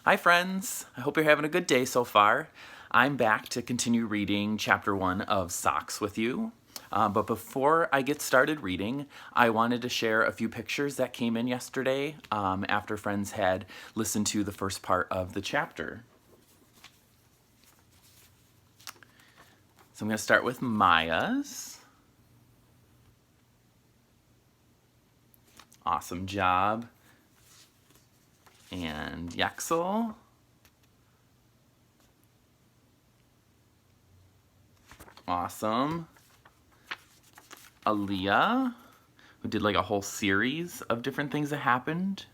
Hi friends, I hope you're having a good day so far. I'm back to continue reading chapter 1 of Socks with you. But before I get started reading, I wanted to share a few pictures that came in yesterday after friends had listened to the first part of the chapter. So I'm going to start with Maya's. Awesome job. And Yaxel. Awesome. Aaliyah, who did like a whole series of different things that happened.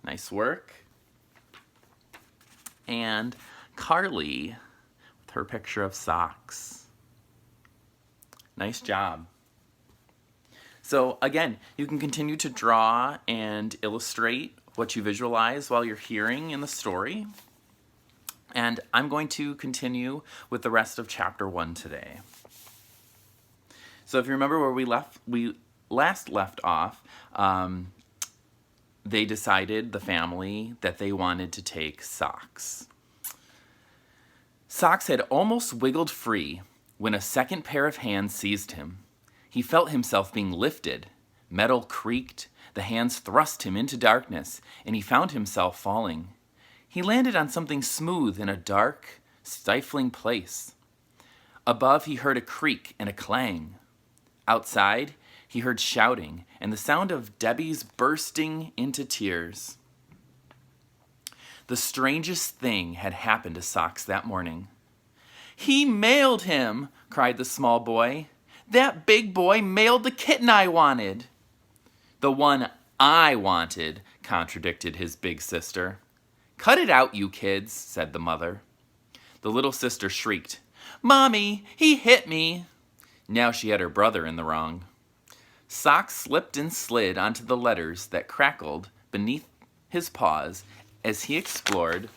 Nice work. And Carly, with her picture of socks. Nice job. So again, you can continue to draw and illustrate what you visualize while you're hearing in the story. And I'm going to continue with the rest of chapter 1 today. So if you remember where we last left off, they decided, the family, that they wanted to take Socks. Socks had almost wiggled free when a second pair of hands seized him. He felt himself being lifted. Metal creaked, the hands thrust him into darkness, and he found himself falling. He landed on something smooth in a dark, stifling place. Above, he heard a creak and a clang. Outside, he heard shouting and the sound of Debbie's bursting into tears. The strangest thing had happened to Socks that morning. "He mailed him!" cried the small boy. "That big boy mailed the kitten I wanted." "The one I wanted," contradicted his big sister. "Cut it out, you kids," said the mother. The little sister shrieked, "Mommy, he hit me!" Now she had her brother in the wrong. Socks slipped and slid onto the letters that crackled beneath his paws as he explored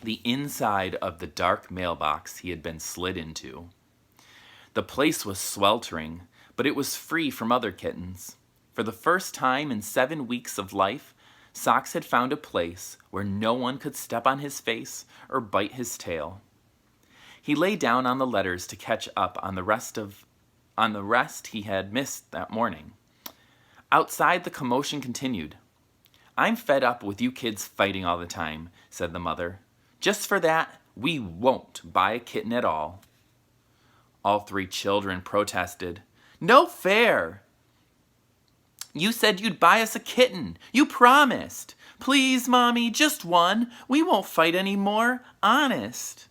the inside of the dark mailbox he had been slid into. The place was sweltering, but it was free from other kittens. For the first time in 7 weeks of life, Socks had found a place where no one could step on his face or bite his tail. He lay down on the letters to catch up on the rest he had missed that morning. Outside, the commotion continued. "I'm fed up with you kids fighting all the time," said the mother. "Just for that, we won't buy a kitten at all." All 3 children protested. "No fair! You said you'd buy us a kitten. You promised. Please, Mommy, just one. We won't fight anymore. Honest."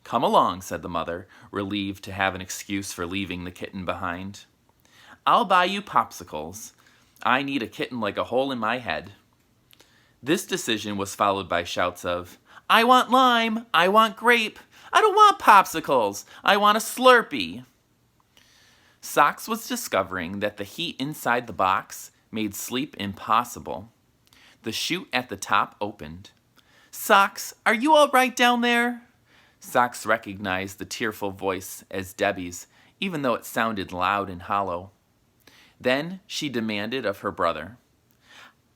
"Come along," said the mother, relieved to have an excuse for leaving the kitten behind. "I'll buy you popsicles. I need a kitten like a hole in my head." This decision was followed by shouts of, "I want lime! I want grape! I don't want popsicles! I want a Slurpee!" Socks was discovering that the heat inside the box made sleep impossible. The chute at the top opened. "Socks, are you all right down there?" Socks recognized the tearful voice as Debbie's, even though it sounded loud and hollow. Then she demanded of her brother,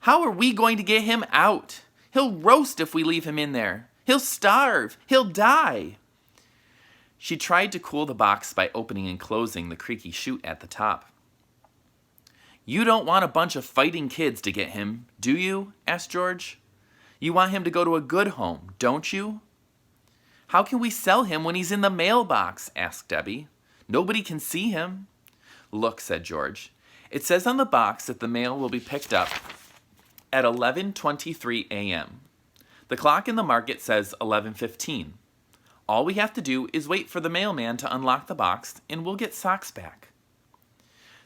"How are we going to get him out? He'll roast if we leave him in there. He'll starve. He'll die." She tried to cool the box by opening and closing the creaky chute at the top. "You don't want a bunch of fighting kids to get him, do you?" asked George. "You want him to go to a good home, don't you?" "How can we sell him when he's in the mailbox?" asked Debbie. "Nobody can see him." "Look," said George. "It says on the box that the mail will be picked up at 11:23 a.m. The clock in the market says 11:15. All we have to do is wait for the mailman to unlock the box, and we'll get Socks back."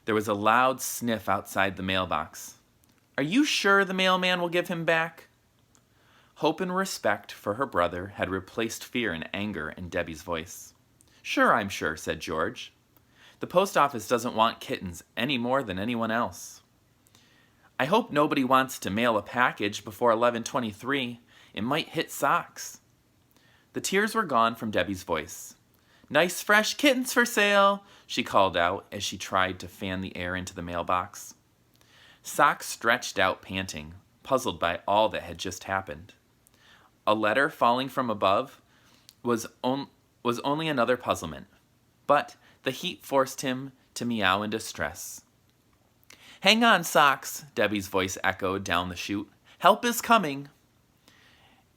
There was a loud sniff outside the mailbox. "Are you sure the mailman will give him back?" Hope and respect for her brother had replaced fear and anger in Debbie's voice. "Sure, I'm sure," said George. "The post office doesn't want kittens any more than anyone else." "I hope nobody wants to mail a package before 11:23. It might hit Socks." The tears were gone from Debbie's voice. "Nice fresh kittens for sale," she called out as she tried to fan the air into the mailbox. Socks stretched out, panting. puzzled by all that had just happened. A letter falling from above was only another puzzlement, but the heat forced him to meow in distress. "Hang on, Socks," Debbie's voice echoed down the chute. "Help is coming."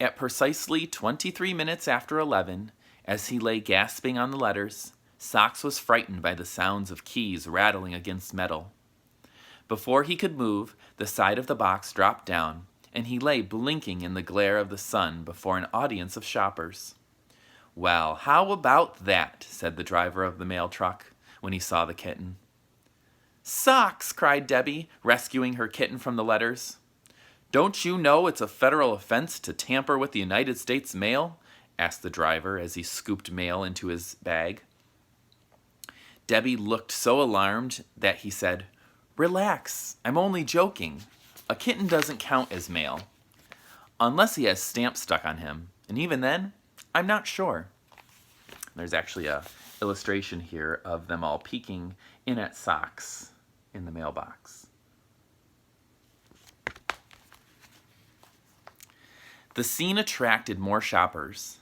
At precisely 23 minutes after 11, as he lay gasping on the letters, Socks was frightened by the sounds of keys rattling against metal. Before he could move, the side of the box dropped down, and he lay blinking in the glare of the sun before an audience of shoppers. "Well, how about that?" said the driver of the mail truck when he saw the kitten. "Socks!" cried Debbie, rescuing her kitten from the letters. "Don't you know it's a federal offense to tamper with the United States mail?" asked the driver as he scooped mail into his bag. Debbie looked so alarmed that he said, "Relax, I'm only joking. A kitten doesn't count as mail. Unless he has stamps stuck on him, and even then, I'm not sure." There's actually a illustration here of them all peeking in at Socks in the mailbox. The scene attracted more shoppers.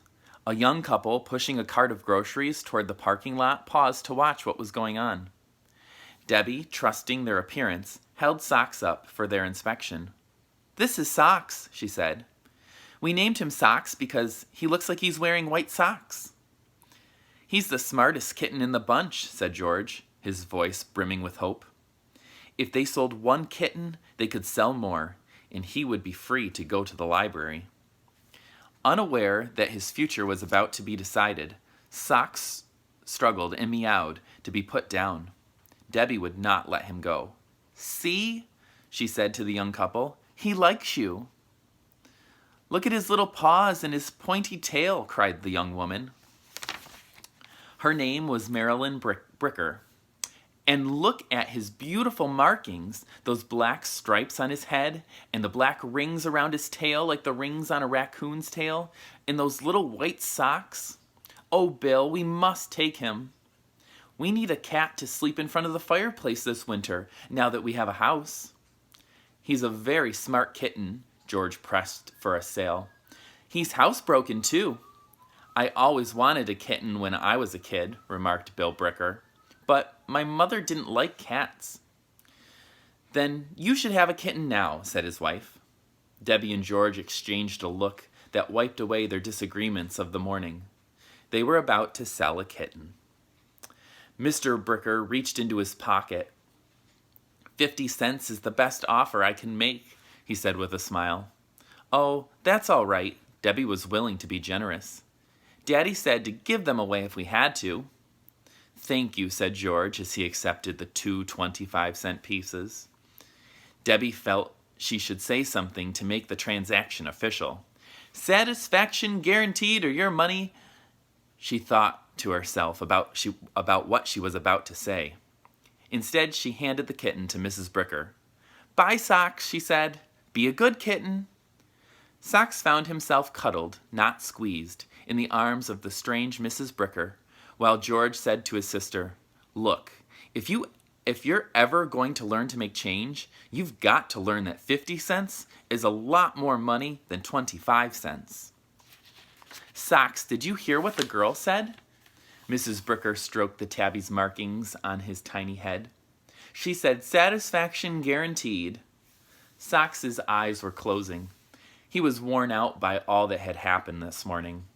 A young couple pushing a cart of groceries toward the parking lot paused to watch what was going on. Debbie, trusting their appearance, held Socks up for their inspection. "This is Socks," she said. "We named him Socks because he looks like he's wearing white socks." "He's the smartest kitten in the bunch," said George, his voice brimming with hope. If they sold one kitten, they could sell more, and he would be free to go to the library. Unaware that his future was about to be decided, Socks struggled and meowed to be put down. Debbie would not let him go. "See," she said to the young couple, "he likes you." "Look at his little paws and his pointy tail," cried the young woman. Her name was Marilyn Bricker. "And look at his beautiful markings, those black stripes on his head, and the black rings around his tail like the rings on a raccoon's tail, and those little white socks. Oh, Bill, we must take him. We need a cat to sleep in front of the fireplace this winter, now that we have a house." "He's a very smart kitten," George pressed for a sale. "He's housebroken, too." "I always wanted a kitten when I was a kid," remarked Bill Bricker. "But my mother didn't like cats." "Then you should have a kitten now," said his wife. Debbie and George exchanged a look that wiped away their disagreements of the morning. They were about to sell a kitten. Mr. Bricker reached into his pocket. 50 cents is the best offer I can make," he said with a smile. "Oh, that's all right." Debbie was willing to be generous. "Daddy said to give them away if we had to." "Thank you," said George as he accepted the two 25-cent pieces. Debbie felt she should say something to make the transaction official. "Satisfaction guaranteed or your money," she thought to herself about what she was about to say. Instead, she handed the kitten to Mrs. Bricker. "Bye, Socks," she said. "Be a good kitten." Socks found himself cuddled, not squeezed, in the arms of the strange Mrs. Bricker, while George said to his sister, "Look, if you're ever going to learn to make change, you've got to learn that 50 cents is a lot more money than 25 cents. "Socks, did you hear what the girl said?" Mrs. Bricker stroked the tabby's markings on his tiny head. "She said satisfaction guaranteed." Socks's eyes were closing. He was worn out by all that had happened this morning.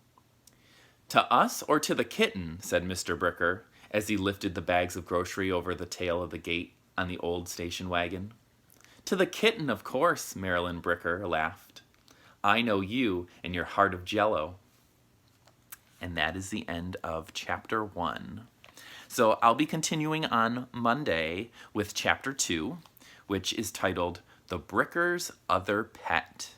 "To us or to the kitten?" said Mr. Bricker, as he lifted the bags of grocery over the tail of the gate on the old station wagon. "To the kitten, of course," Marilyn Bricker laughed. "I know you and your heart of jello." And that is the end of Chapter 1. So I'll be continuing on Monday with Chapter 2, which is titled The Bricker's Other Pet.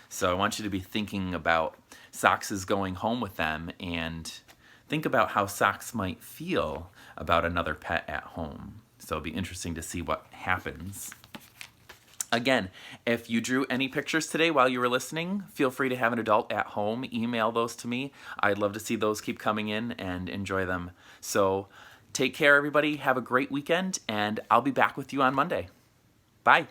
So I want you to be thinking about Socks is going home with them, and think about how Socks might feel about another pet at home. So it'll be interesting to see what happens. Again, if you drew any pictures today while you were listening, feel free to have an adult at home email those to me. I'd love to see those keep coming in and enjoy them. So take care, everybody. Have a great weekend, and I'll be back with you on Monday. Bye.